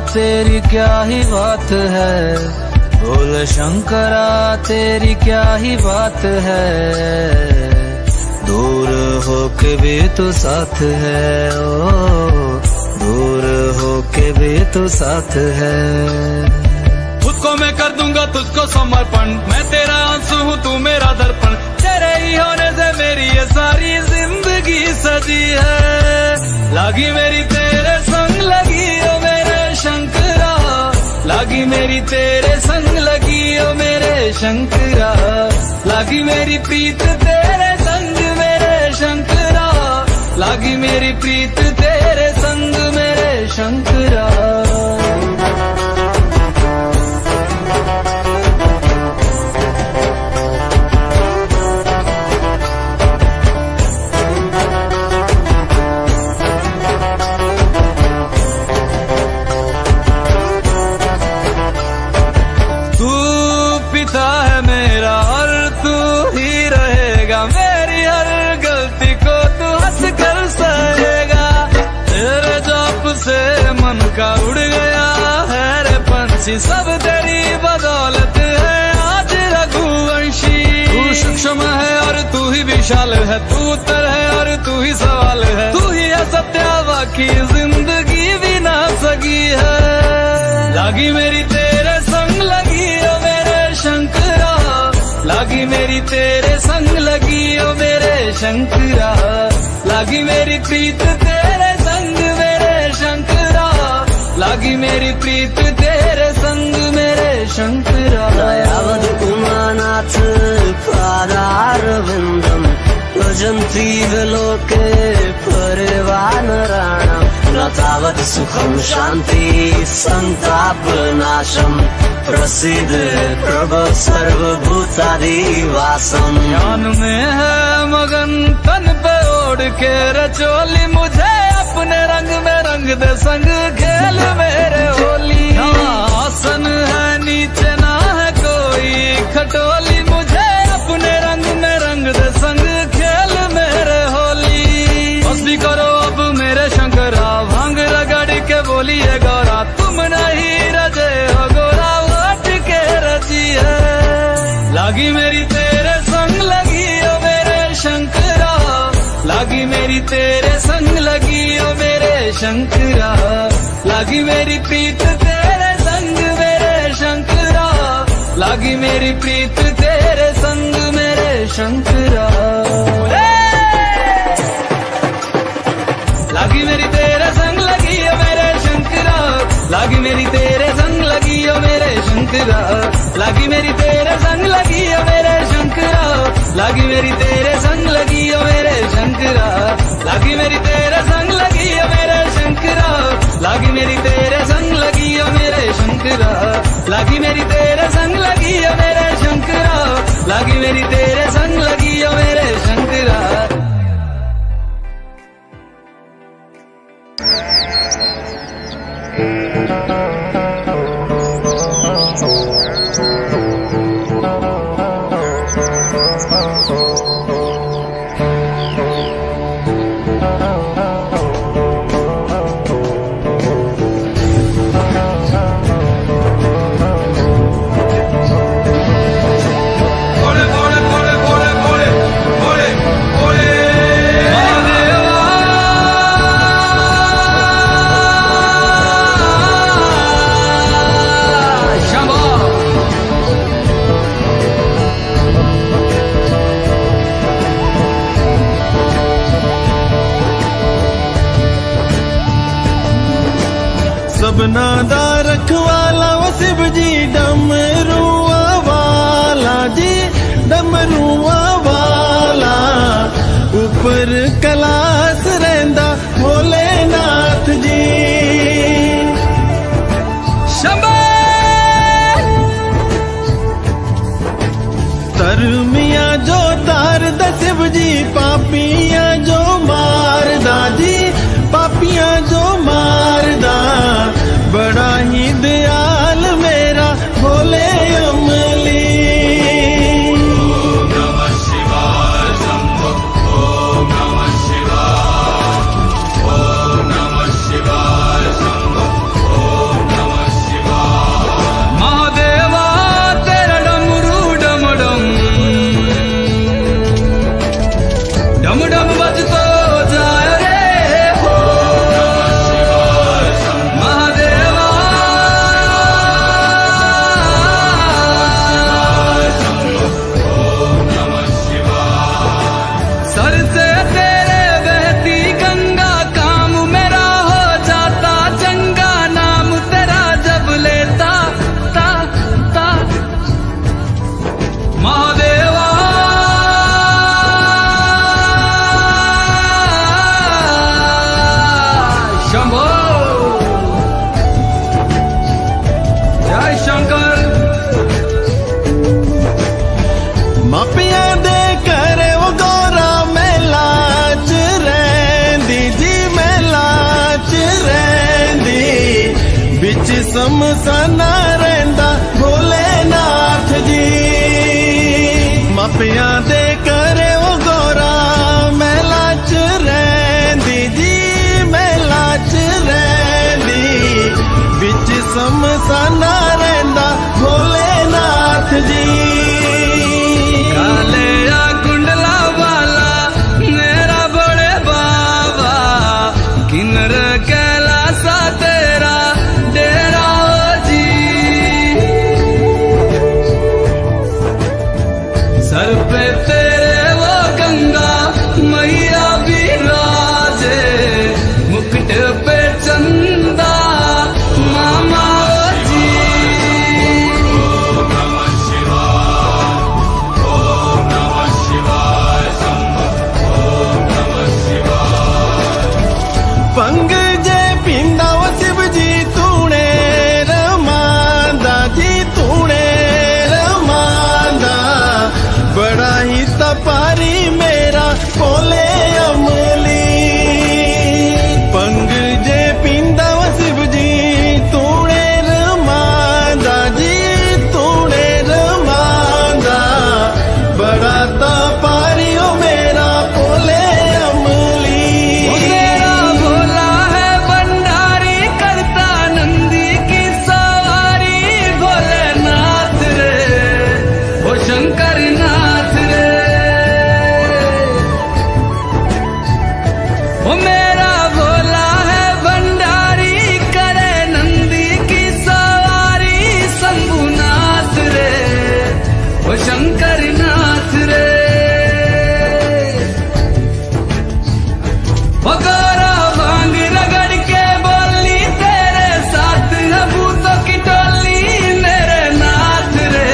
तेरी क्या ही बात है, बोल शंकरा तेरी क्या ही बात है। दूर होके भी तो साथ है, ओ दूर होके भी तो साथ है। खुद को मैं कर दूंगा तुझको समर्पण, मैं तेरा आंसू हूँ तू मेरा दर्पण। तेरे ही होने से मेरी ये सारी जिंदगी सजी है। लागी मेरी तेरे संग लगी ओ मेरे शंकरा, लागी मेरी तेरे संग लगी ओ मेरे शंकरा। लागी मेरी प्रीत तेरे संग मेरे शंकरा, लागी मेरी प्रीत तेरे संग मेरे शंकरा। मन का उड़ गया है रे पंछी, सब तेरी बदौलत है आज रघुवंशी। तू सूक्ष्म है और तू ही विशाल है, तू उत्तर है और तू ही सवाल है। तू ही है सत्य बाकी जिंदगी भी ना सकी है। लागी मेरी तेरे संग लगी ओ मेरे शंकरा, लागी मेरी तेरे संग लगी ओ मेरे शंकरा। लागी मेरी प्रीत तेरे संग मेरे शंकरा, लागी मेरी प्रीत तेरे संग मेरे शंकरा। दयावद उमानाथ पादारविन्दम् भजन्ति लोके परिवानराणाम्। न तावत् सुखं शान्ति संतापनाशम्, प्रसीद प्रभो सर्वभूतादिवासम्। ध्यान में है मगन तन पे ओढ़ के रचोली, मुझे अपने रंग में रंग दे संग खेल मेरे होली। आसन है नीचे ना है कोई खटोली, मुझे अपने रंग में रंग दे संग खेल मेरे होली। बस भी करो अब मेरे शंकरा, भांग रगड़ के बोलिए गौरा। तुम नहीं रजे हो गोरा वट के रची है। लागी मेरी तेरे संग लगी ओ मेरे शंकरा, लागी मेरी तेरे संग लगी ओ मेरे शंकरा। लागी मेरी प्रीत तेरे संग मेरे शंकरा, लागी मेरी प्रीत तेरे संग मेरे शंकरा। लागी मेरी तेरे संग लगी ओ मेरे शंकरा, लागी मेरी तेरे संग लगी ओ मेरे शंकरा। लागी मेरी तेरे संग लगी ओ मेरे शंकरा, लागी मेरी तेरे संग लगी ओ मेरे शंकरा। लागी मेरी तेरे संग लगी ओ मेरे शंकरा, लागी मेरी तेरे संग लगी ओ मेरे शंकरा। लागी मेरी तेरे संग लगी ओ मेरे शंकरा, लागी मेरी तेरे संग लगी ओ मेरे शंकरा। सबना दा रखवाला वो शिव जी, डमरुआ वाला जी डमरुआ वाला। ऊपर कैलाश रहिंदा भोलेनाथ जी। धर्मिया जो तार दा शिव जी, पापिया जो मार दा जी, पापिया जो मार दा। बड़ा ही दयाल मेरा भोले अमली। ओम नमः शिवाय शंभो, ओम नमः शिवाय। ਸਮਸਾਨਾ ਰਹਿੰਦਾ ਭੋਲੇਨਾਥ ਜੀ। ਮਾਪਿਆਂ ਦੇ ਘਰੇ ਉਹ ਗੋਰਾ ਮਹਿਲਾ ਚ ਰਹਿੰਦੀ ਜੀ, ਮਹਿਲਾ ਚ ਰਹਿੰਦੀ, ਵਿੱਚ ਸਮਸਾਨਾ ਰਹਿੰਦਾ ਭੋਲੇਨਾਥ ਜੀ। कालिया कुंडला वाला मेरा बड़े बाबा, किन्नर कैलासा तेरा डेरा जी। सर पे तेरे वो गंगा मैया विराजे, मुकुट पे चंदा मामा जी। ਭੰਗ ਜੇ ਪੀਂਦਾ ਵਾ ਸ਼ਿਵ ਜੀ ਤੂਣੇ ਰਮਾਂਦਾ ਜੀ, ਤੂਣੇ ਰਮਾਂਦਾ, ਬੜਾ ਹੀ ਤਪਾਰੀ ਮੇਰਾ ਭੋਲੇ ਅਮਲੀ। ਭੰਗ ਜੇ ਪੀਂਦਾ ਵਾ ਸ਼ਿਵ ਜੀ ਤੂਣੇ ਰਮਾਂਦਾ ਜੀ, ਤੂਣੇ ਰਮਾਂਦਾ, ਬੜਾ ਤਪਾਰੀ ਓ ਮੇਰਾ ਭੋਲੇ ਅਮਲੀ। मेरा भोला है भंडारी, करता नंदी की सवारी, भोलेनाथ रे ओ शंकर नाथ रे। ओ मेरा भोला है भंडारी, करे नंदी की सवारी, शंभुनाथ रे ओ शंकर नाथ रे। बगोरा भांग रगड़ के बोली, तेरे साथ है भूतों की टोली, मेरे नाथ रे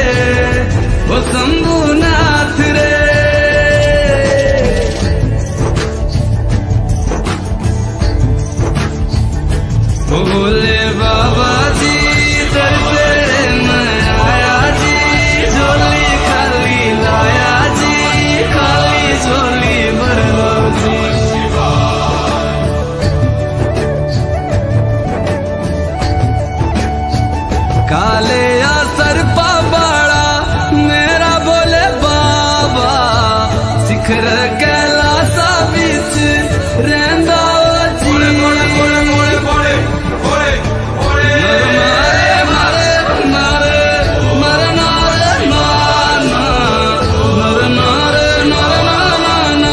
वो शंभुनाथ रे। भोले बाबा जी दर तेरे मैं आया जी, झोली खाली लाया जी, खाली झोली भर लो जी। काले असर बाड़ा मेरा भोले बाबा, शिखर कैलासा बिच रहंदा जी। मारे मारे मारे नारे नाना, मारे नारे नारे नाना,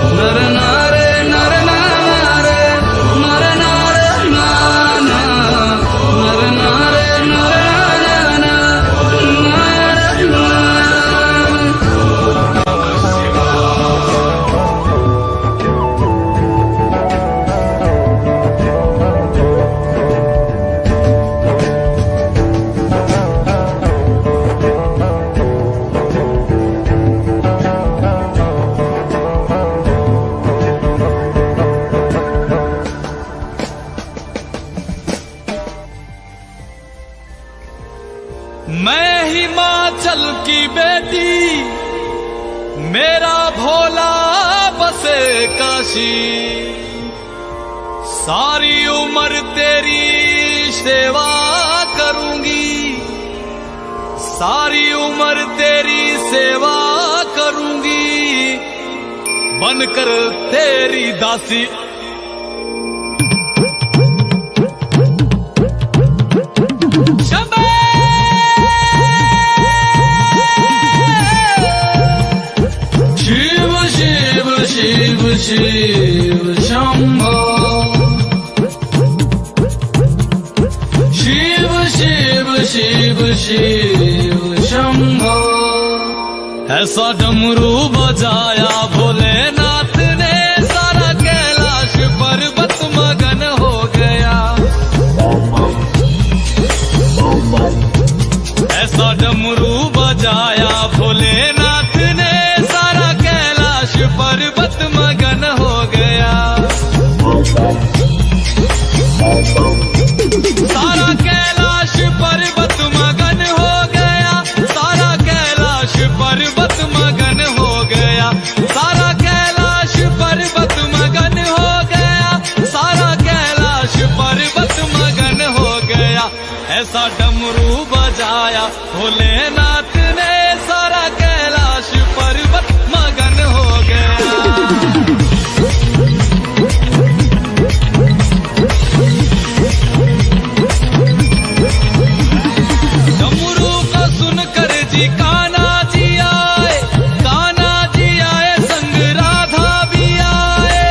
नारे नारे नारे नारे, मारे नारे नाना, नारे नारे नारे नाना, नारे नारे। मैं हिमाचल की बेटी, मेरा भोला बसे काशी, सारी उम्र तेरी सेवा करूंगी, सारी उम्र तेरी सेवा करूंगी, बनकर तेरी दासी। शिव शिव शिव शिव शंभो, शिव शिव शिव शिव शंभो। ऐसा डमरू बजाया भोलेनाथ ने, सारा कैलाश पर्वत मगन हो गया। ऐसा डमरू बजाया भोलेनाथ ने, सारा कैलाश पर्वत मगन हो गया। सारा कैलाश पर्वत मगन हो गया, सारा कैलाश पर्वत मगन हो गया, सारा ऐसा डमरू बजाया भोलेनाथ ने, सारा कैलाश पर्वत मगन हो गया। डमरू को सुनकर जी कान्हा जी आए, कान्हा जी आए संग राधा भी आए।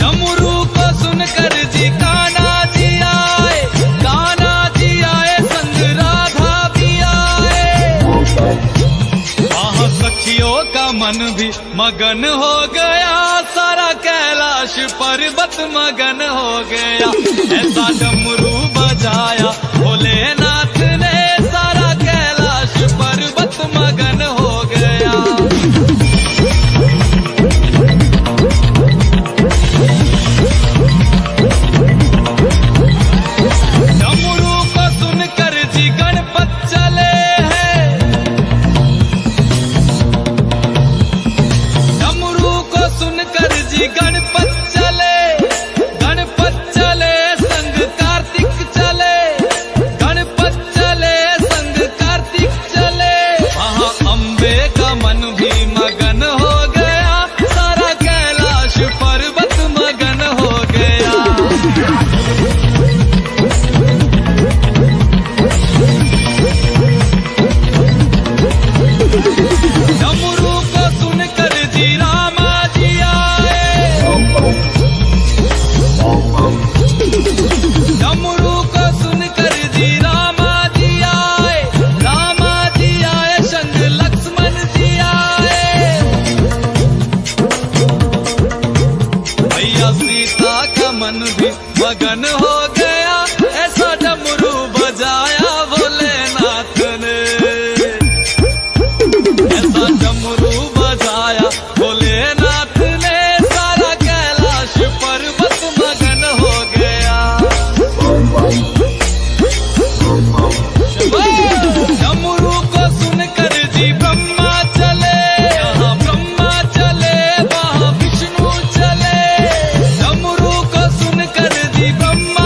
डमरू को सुनकर जी कान्हा जी आए, कान्हा जी आए संग राधा भी आए। वहाँ सखियों का मन भी मगन हो गया, सारा कैलाश पर्वत मगन हो गया। ऐसा डमरू बजाया भोलेनाथ ने, सारा कैलाश पर्वत मगन हो गया। डमरू को सुनकर जी गणपत चले हैं, डमरू को सुनकर जी गणपत चले, गणपत चले संग कार्तिक चले, गणपत चले संग कार्तिक चले। वहाँ अम्बे का मन भी मगन हो गया, सारा कैलाश पर्वत मगन हो गया। डमरू को सुनकर जी रामा जी आए, डमरू को सुनकर जी रामा जी आए, रामा जी आए संग लक्ष्मण जी आए। भैया सीता का मन भी मगन हो गया, ऐसा डमरू बजाया भोलेनाथ ने, ऐसा डमरू बजाया भोलेनाथ ने, सारा कैलाश पर्वत मगन हो गया। डमरू को सुनकर जी ब्रह्मा चले, यहाँ ब्रह्मा चले वहाँ विष्णु चले। डमरू को सुनकर जी ब्रह्मा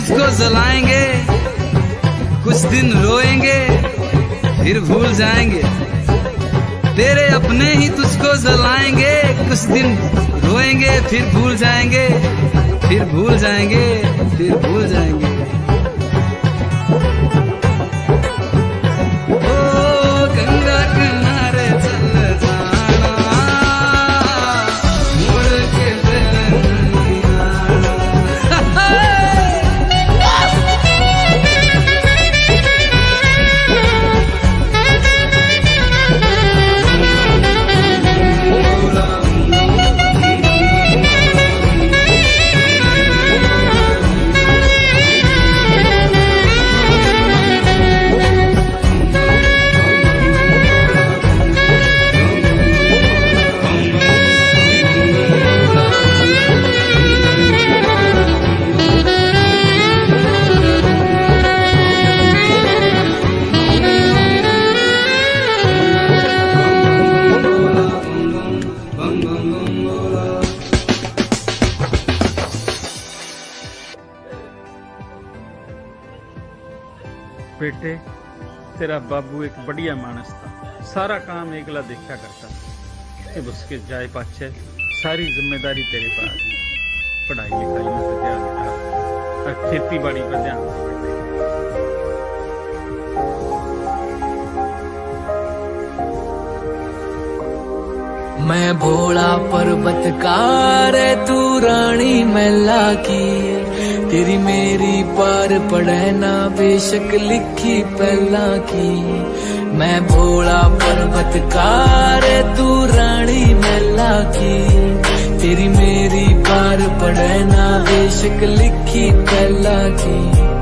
तुझको जलाएंगे, कुछ दिन रोएंगे फिर भूल जाएंगे। तेरे अपने ही तुझको जलाएंगे, कुछ दिन रोएंगे फिर भूल जाएंगे, फिर भूल जाएंगे, फिर भूल जाएंगे। ओ गंगा किनारे चल जाना, मुड़ के फिर नहीं आना। बेटे, तेरा बाबू एक बढ़िया मानस था, सारा काम एकला देखा करता। अब उसके जाए पाछे सारी जिम्मेदारी तेरे पास। पढ़ाई लिखाई में तो ध्यान रखा और खेती बाड़ी पर ध्यान रखा। मैं भोला पर्वतकार तू रानी मैला की, तेरी मेरी पार पड़े ना बेशक लिखी पहला की। मैं भोला पर्वतकार तू रानी मैला की, तेरी मेरी पार पड़े ना बेशक लिखी पहला की।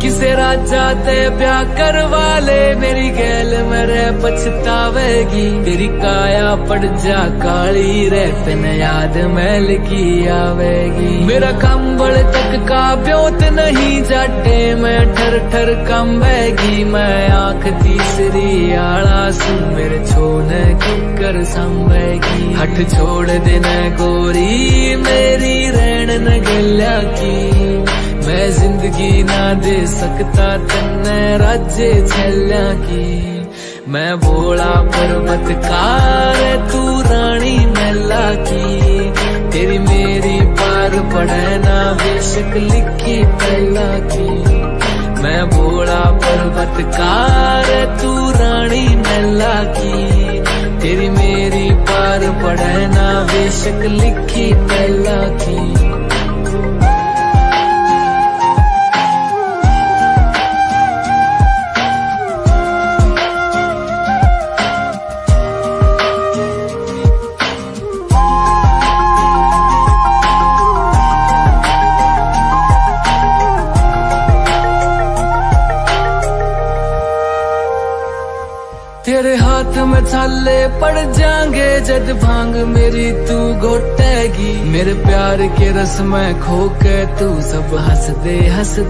किसे राजा ते ब्याह करवा ले, मेरी गैल मेरे पछतावेगी। तेरी काया पड़ जा काली रे, तन याद मैल की आवेगी। मेरा कंबल तक का ब्योत नहीं जाटे, मैं ठर ठर कंबेगी। मैं आंख तीसरी आला सू, मेरे छोने किकर संभेगी। हट छोड़ देना गोरी मेरी रैन न गल्या की, मैं जिंदगी ना दे सकता तन्ने राज्य छल्या की। मैं भोला पर्वतकार तू रानी मैला की, तेरी मेरी पार पड़े ना बेशक लिखी पहला की। मैं भोला पर्वतकार तू रानी मैला की, तेरी मेरी पार पड़े ना बेशक लिखी पहला की। तेरे हाथ में छाले पड़ जाएंगे जद भांग मेरी तू घोटेगी। मेरे प्यार के रस में खो के तू सब हंस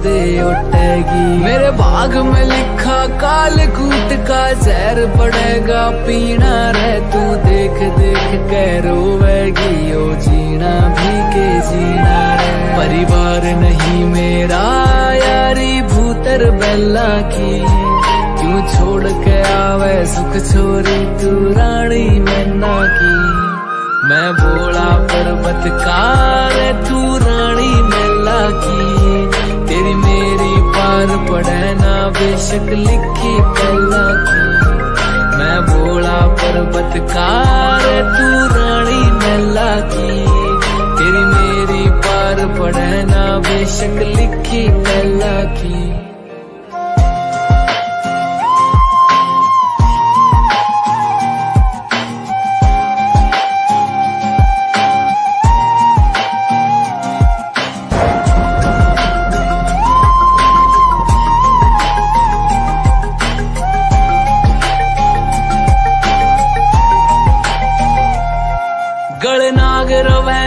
दे उठेगी। मेरे भाग में लिखा काल कूट का जहर पड़ेगा पीना रे, तू देख देख के रोवेगी। ओ जीना भी के जीना रे, परिवार नहीं मेरा यारी भूतर बेला की। क्यों छोड़ के आवे सुख छोरी तू रानी मैना की। मैं भोला पर्वतकार तू रानी मैला की, तेरी मेरी पार पड़े ना बेशक लिखी पहला की। मैं भोला पर्वतकार तू रानी मैला की, तेरी मेरी पार पड़े ना बेशक लिखी पहला की।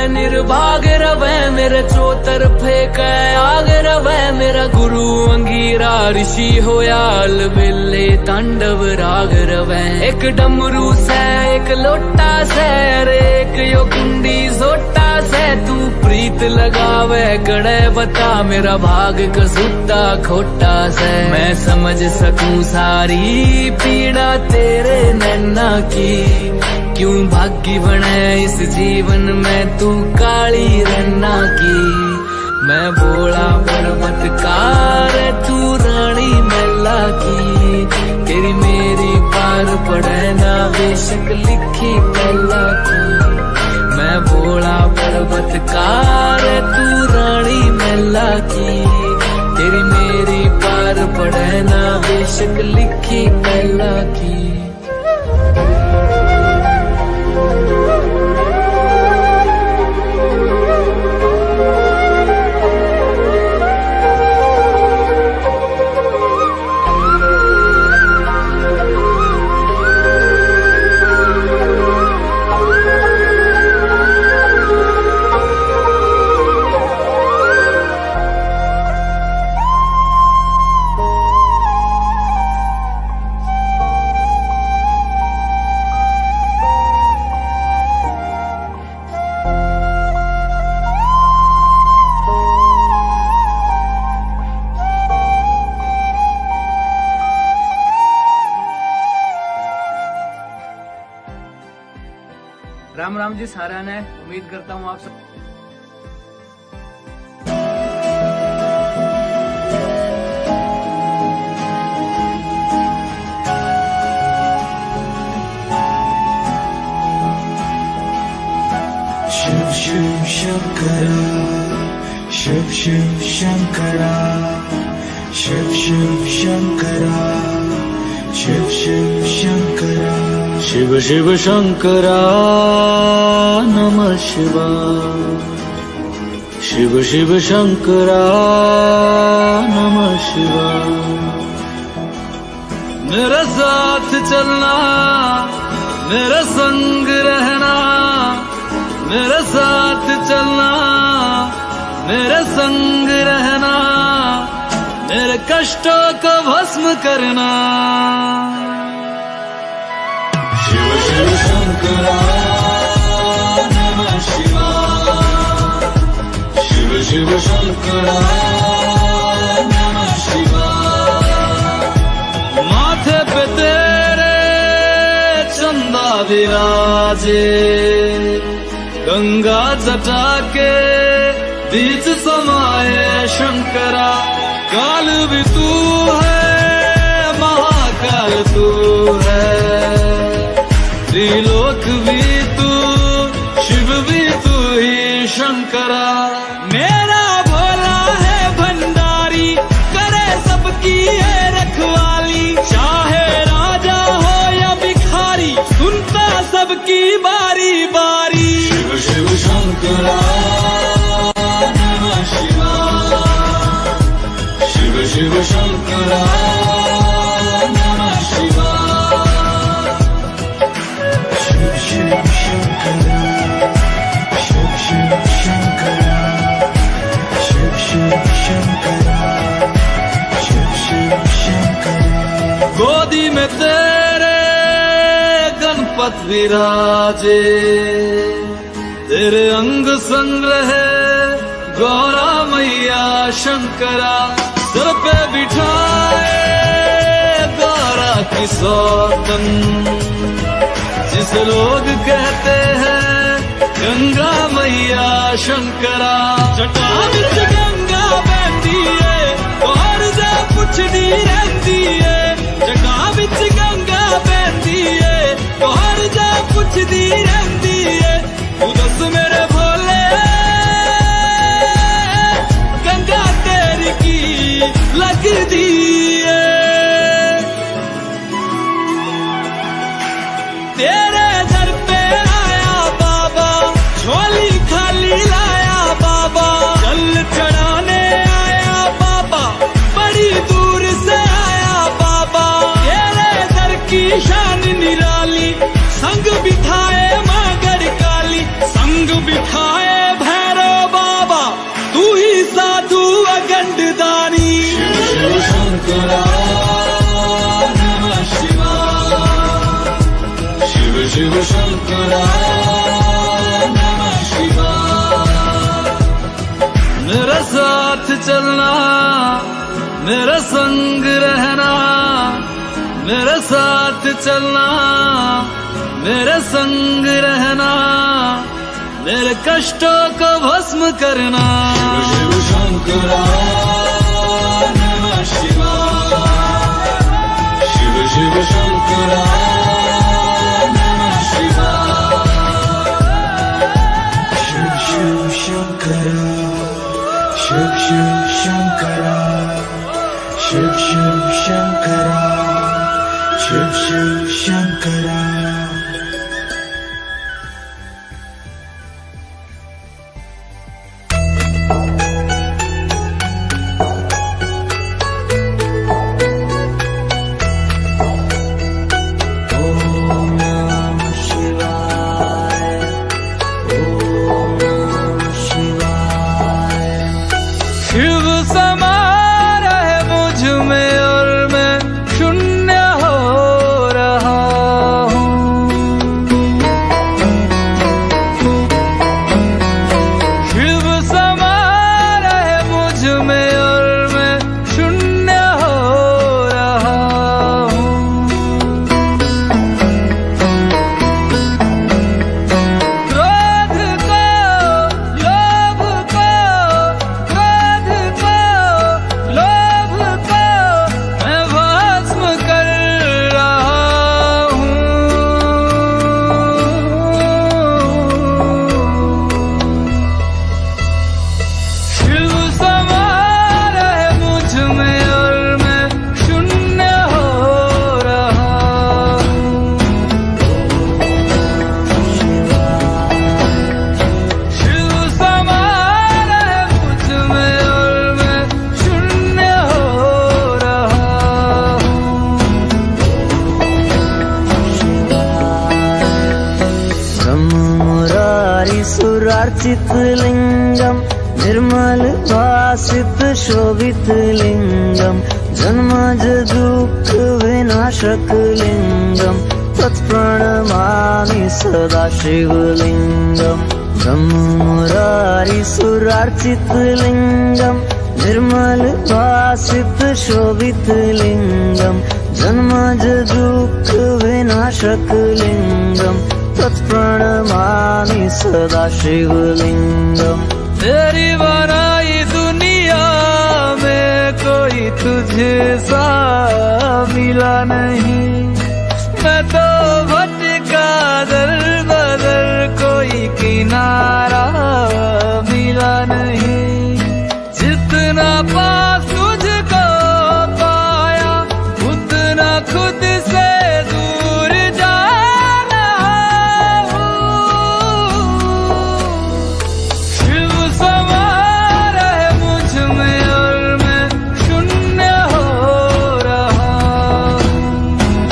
निर्भाग रवे मेरे चौतरफे के आग रवे, मेरा गुरु अंगीरा ऋषि होया अलबेले तांडव राग रवै। एक डमरू से एक लोटा से एक यो कुंडी सोटा से तू प्रीत लगावे गड़े बता मेरा भाग कसूता खोटा से। मैं समझ सकूं सारी पीड़ा तेरे नैना की, क्यों भागी बने इस जीवन में तू काली रन्ना की। मैं भोला पर्वतकार तू रानी मैला की, तेरी मेरी पार पड़े ना बेशक लिखी पहला की। मैं भोला पर्वतकार तू रानी मैला की, तेरी मेरी पार पड़े ना बेशक लिखी पहला की। राम राम जी सारा ने, उम्मीद करता हूँ आप सब शिव शिव शंकरा, शिव शिव शंकरा, शिव शिव शंकरा, शिव शिव शंकरा, शिव शिव शंकरा नमः शिवाय। शिव शिव शंकरा नमः शिवाय। मेरे साथ चलना, मेरे संग रहना, मेरे साथ चलना, मेरे संग रहना, मेरे कष्टों को भस्म करना। शिव शिव शंकरा नमः शिवाय। शिव शिव शंकरा नमः शिवाय। माथे पे तेरे चंदा विराजे, गंगा जटा के बीच समाये शंकरा। काल भी तू है, महाकाल तू है, त्रिलोक भी तू, शिव भी तू ही शंकरा। मेरा भोला है भंडारी, करे सबकी है रखवाली। चाहे राजा हो या भिखारी, सुनता सबकी बारी बारी। शिव शिव शंकरा नमः शिवाय। शिव शिव शंकरा नमः शिवाय। शिव शिव शंकरा, शिव शिव शंकरा, शिव शिव शंकरा, शिव शिव शंकरा। गोदी में तेरे गणपत विराजे, तेरे अंग संग रहे गौरा मैया शंकरा। सर पे बिठाए गौरा की सौतन, जिस लोग कहते हैं गंगा मैया शंकरा। जटा विच गंगा बहती है, और जा पुछदी रहती है। जटा विच गंगा बहती है, और जा पुछदी रहती है। तू दस मेरे भोले, गंगा तेरी की लगदी है। तेरे दर पे आया बाबा, झोली खाली लाया बाबा। जल चढ़ाने गंडदानी शिव शंकरा नमः शिवाय शिव शिव शंकरा नमः शिवाय मेरे साथ चलना मेरे संग रहना मेरे साथ चलना मेरे संग रहना मेरे कष्टों को भस्म करना शिव शंकरा नमः शिवाय शिव शिव शंकरा नमः शिवाय शिव शिव शंकरा शिव शिव शंकरा शिव शिव शंकरा शिव शिव शंकरा शिव समा रहे मुझ में और मैं शून्य हो रहा हूँ शिव समा रहे मुझ में और मैं शून्य हो रहा हूँ क्रोध को लोभ को क्रोध को लोभ को मैं भस्म कर रहा हूँ शिव समा रहे मुझ में और मैं शून्य हो रहा हूँ शिव समा रहे मुझ में और मैं शून्य हो रहा हूँ ब्रह्ममुरारी सुरार्चित लिंगम निर्मल भासित शोभित लिंगम जन्मज दुःख विनाशक लिंगम तत्प्रणमामि सदा शिवलिंगम ब्रह्ममुरारी सुरार्चित लिंगम निर्मल भासित शोभित लिंगम जन्मज दुःख विनाशक लिंगम तत्प्रणमामि सदा शिवलिंगम तेरी बनाई दुनिया में कोई तुझे सा मिला नहीं मैं तो भटका दर बदर कोई किनारा मिला नहीं जितना पास तुझको पाया उतना खुद से दूर जाना शिव समा रहे मुझ में और मैं शून्य हो रहा हूँ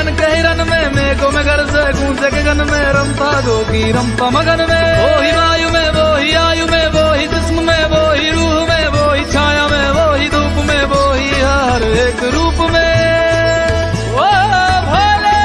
मन के हिरन में, मेघों में घर से गूंजे के गन में, रमता जोगी रमता मगन में। वो ही वायु में, वो ही आयु में, वो ही जिस्म में, वो ही रूह में, वो ही छाया में, वो ही धूप में, वो ही हर एक रूप में। ओ भोले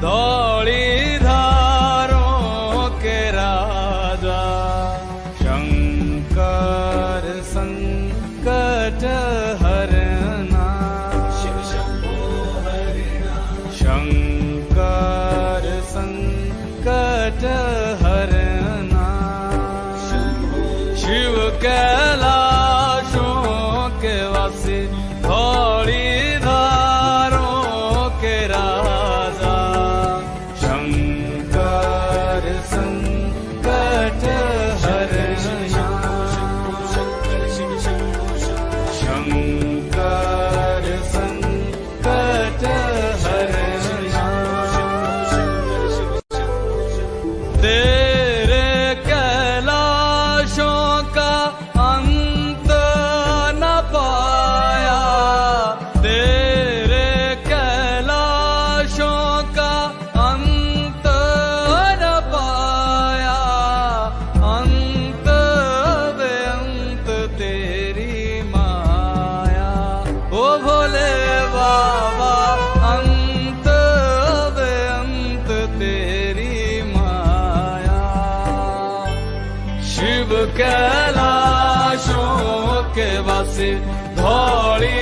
दौड़ी धारों के राजा, शंकर संकट हरना, शंकर संकट हरना, शिव कैलाशों के वासी दौड़ी धारों के राजा, शंकर संकट हरना, शंकर संकट हरना। तेरे कैलाशों का अंत न पाया, तेरे कैलाशों का अंत न पाया, अंत बेअंत तेरी माया। ओ भोले बाबा अंत बेअंत तेरी माया। शिव कैलाशों के वासी धौली